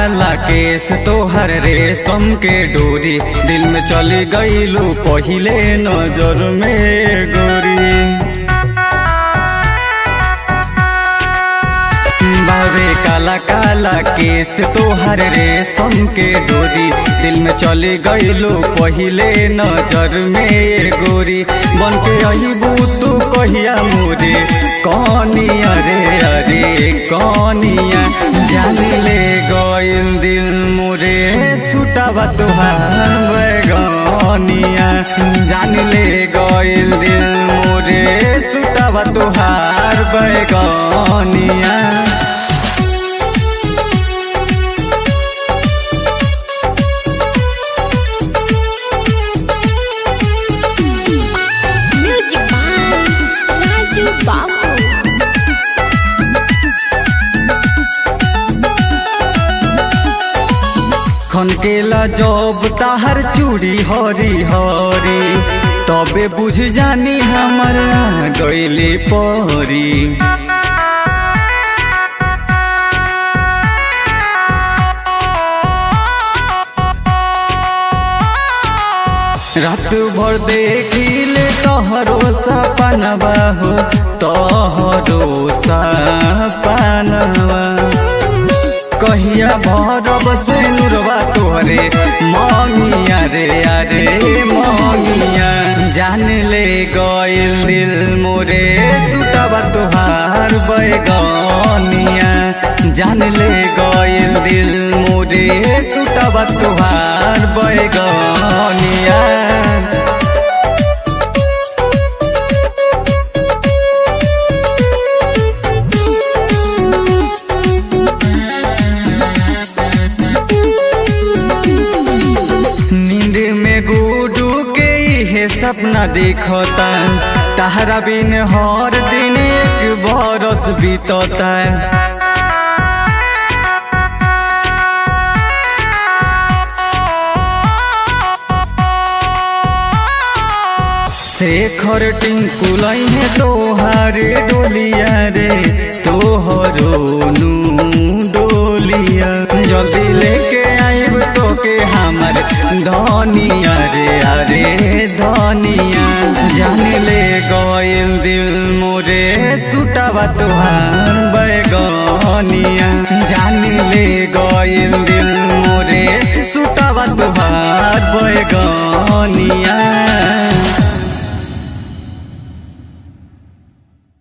काला केस तोहर रेशम के डोरी, दिल में चली गईलू पहिले नजर में गोरी। बावे काला काला केस तोहर रेशम के डोरी, दिल में चली गईलू पहिले नजर में गोरी। बन के अहिबू तू कहिया मोरे कनिया रे अरे कनिया, जान ले गइल दिल मोरे सुटावा तोहार बैगनिया। जान ले गइल दिल मोरे सुटावा तोहार बैगनिया। खनकेला जब ताहर चूड़ी हरी हरी, तबे बुझ जानी हमर गईले परी। रात भर देखिले तोहरो सपनवा हो, तोहरो सपनवा। कहिया भरब से नुरवा तोहरे मंगिया रे अरे मंगिया। जान ले गइल दिल मोरे सुटावा तोहार बैगनिया। जान ले गइल दिल मोरे सुटावा तोहार बैगनिया। सपना देखता तहरा बिन हर दिन एक बरस बीतता। शेखर टिंकू लइहे तोहार डोलिया रे, तोहरो डोलिया। जल्दी लेके आइब तोके हमर धनिया रे अरे धनिया। जान ले गइल दिल मोरे सुटावा तोहार बैगनिया। जान ले गइल दिल मोरे सुटावा तोहार बैगनिया।